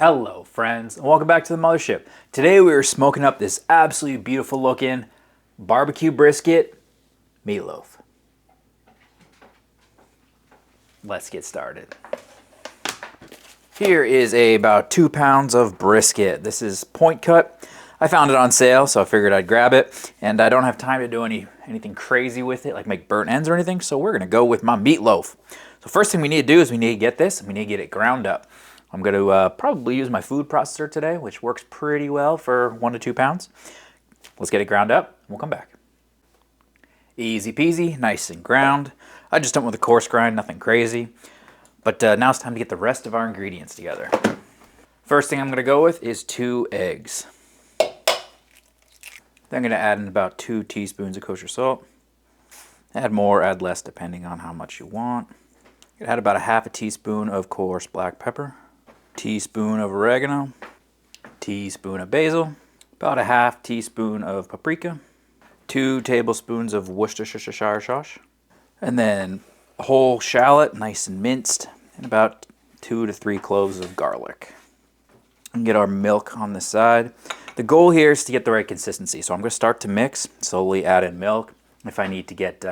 Hello friends, and welcome back to the Mothership. Today we are smoking up this absolutely beautiful looking barbecue brisket meatloaf. Let's get started. Here is about 2 pounds of brisket. This is point cut. I found it on sale, so I figured I'd grab it. And I don't have time to do anything crazy with it, like make burnt ends or anything, so we're gonna go with my meatloaf. So first thing we need to do is we need to get this, and we need to get it ground up. I'm going to probably use my food processor today, which works pretty well for 1 to 2 pounds. Let's get it ground up, and we'll come back. Easy peasy, nice and ground. I just done with a coarse grind, nothing crazy. But now it's time to get the rest of our ingredients together. First thing I'm going to go with is 2 eggs. Then I'm going to add in about 2 teaspoons of kosher salt. Add more, add less, depending on how much you want. Add about 1/2 teaspoon of coarse black pepper. Teaspoon of oregano, teaspoon of basil, about 1/2 teaspoon of paprika, 2 tablespoons of Worcestershire sauce, and then a whole shallot, nice and minced, and about 2 to 3 cloves of garlic. And get our milk on the side. The goal here is to get the right consistency, so I'm going to start to mix, slowly add in milk. If I need to get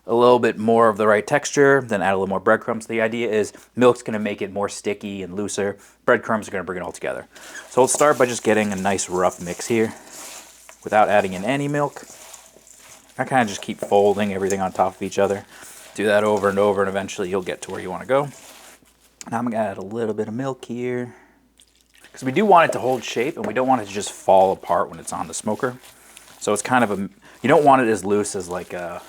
a little bit more of the right texture, then add a little more breadcrumbs. The idea is milk's going to make it more sticky and looser. Breadcrumbs are going to bring it all together. So let's start by just getting a nice rough mix here without adding in any milk. I kind of just keep folding everything on top of each other. Do that over and over, and eventually you'll get to where you want to go. Now I'm going to add a little bit of milk here because we do want it to hold shape, and we don't want it to just fall apart when it's on the smoker. So it's kind of you don't want it as loose as like a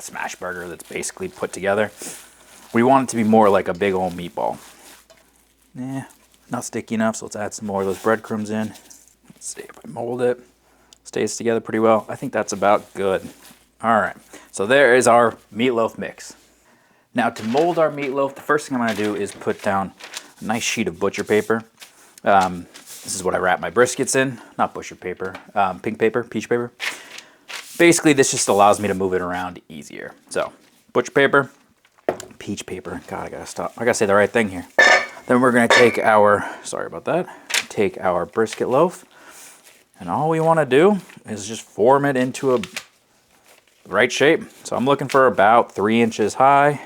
smash burger that's basically put together. We want it to be more like a big old meatball. Not sticky enough, so let's add some more of those breadcrumbs in. Let's see if I mold it. Stays together pretty well. I think that's about good. All right, so there is our meatloaf mix. Now to mold our meatloaf, the first thing I'm going to do is put down a nice sheet of butcher paper. This is what I wrap my briskets in. Not butcher paper, pink paper, peach paper. Basically, this just allows me to move it around easier. So, butcher paper, peach paper. God, I gotta stop. I gotta say the right thing here. Then we're gonna take take our brisket loaf, and all we wanna do is just form it into a right shape. So I'm looking for about 3 inches high.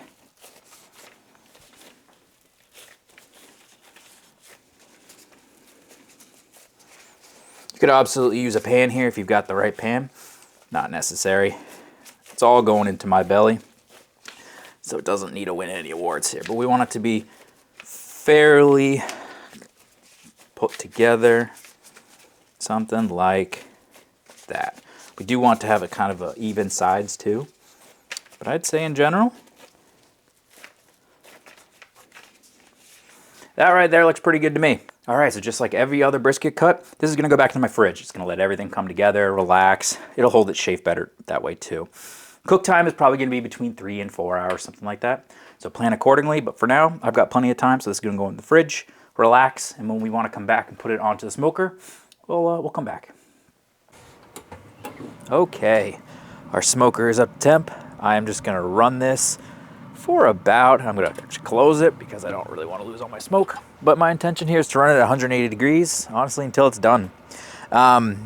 You could absolutely use a pan here if you've got the right pan. Not necessary. It's all going into my belly, so it doesn't need to win any awards here. But we want it to be fairly put together, something like that. We do want to have a kind of a even sides too, but I'd say in general, that right there looks pretty good to me. All right, so just like every other brisket cut, this is gonna go back to my fridge. It's gonna let everything come together, relax. It'll hold its shape better that way too. Cook time is probably gonna be between 3 and 4 hours, something like that. So plan accordingly, but for now, I've got plenty of time, so this is gonna go in the fridge, relax, and when we wanna come back and put it onto the smoker, we'll come back. Okay, our smoker is up to temp. I am just gonna run this for about, I'm going to close it because I don't really want to lose all my smoke. But my intention here is to run it at 180 degrees, honestly, until it's done.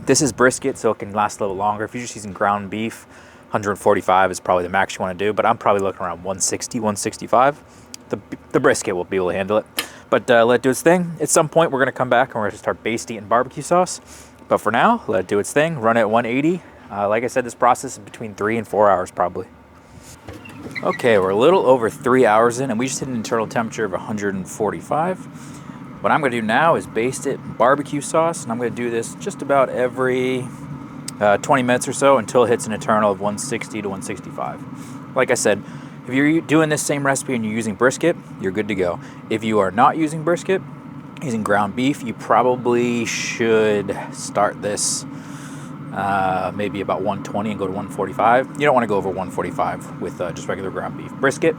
This is brisket, so it can last a little longer. If you're just using ground beef, 145 is probably the max you want to do, but I'm probably looking around 160, 165. The brisket will be able to handle it. But let it do its thing. At some point, we're going to come back and we're going to start basting it in barbecue sauce. But for now, let it do its thing. Run it at 180. Like I said, this process is between 3 and 4 hours probably. Okay, we're a little over 3 hours in, and we just hit an internal temperature of 145. What I'm going to do now is baste it in barbecue sauce, and I'm going to do this just about every 20 minutes or so until it hits an internal of 160 to 165. Like I said, if you're doing this same recipe and you're using brisket, you're good to go. If you are not using brisket, using ground beef, you probably should start this maybe about 120 and go to 145. You don't want to go over 145 with just regular ground beef. Brisket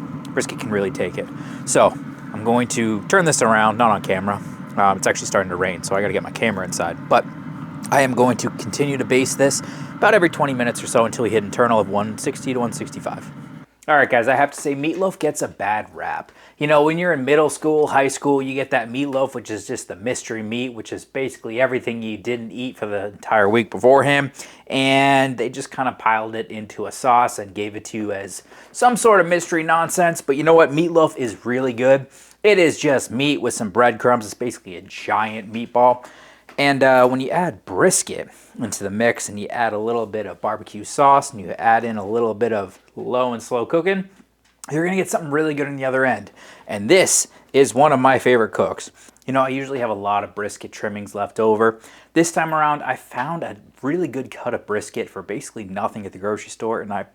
can really take it. So I'm going to turn this around, not on camera. It's actually starting to rain, so I got to get my camera inside. But I am going to continue to baste this about every 20 minutes or so until we hit internal of 160 to 165. All right, guys, I have to say meatloaf gets a bad rap. You know, when you're in middle school, high school, you get that meatloaf, which is just the mystery meat, which is basically everything you didn't eat for the entire week beforehand. And they just kind of piled it into a sauce and gave it to you as some sort of mystery nonsense. But you know what? Meatloaf is really good. It is just meat with some breadcrumbs. It's basically a giant meatball. And when you add brisket into the mix and you add a little bit of barbecue sauce and you add in a little bit of low and slow cooking, you're gonna get something really good on the other end. And this is one of my favorite cooks. You know, I usually have a lot of brisket trimmings left over. This time around, I found a really good cut of brisket for basically nothing at the grocery store, and I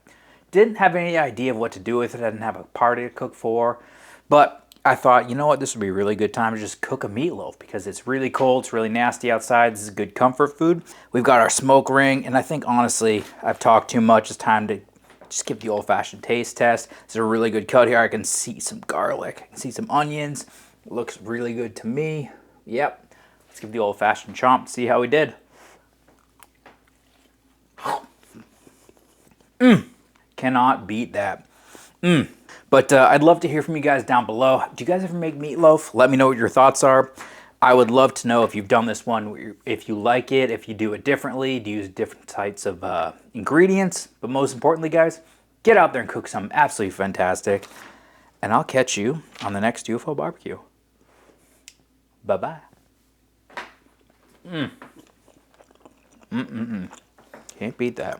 didn't have any idea of what to do with it. I didn't have a party to cook for, but I thought, you know what, this would be a really good time to just cook a meatloaf because it's really cold, it's really nasty outside, this is good comfort food. We've got our smoke ring, and I think honestly, I've talked too much. It's time to just give the old-fashioned taste test. This is a really good cut here. I can see some garlic, I can see some onions. It looks really good to me. Yep, let's give the old-fashioned chomp, see how we did. Cannot beat that. But I'd love to hear from you guys down below. Do you guys ever make meatloaf? Let me know what your thoughts are. I would love to know if you've done this one, if you like it, if you do it differently, do you use different types of ingredients? But most importantly, guys, get out there and cook something absolutely fantastic. And I'll catch you on the next UFO barbecue. Bye-bye. Can't beat that.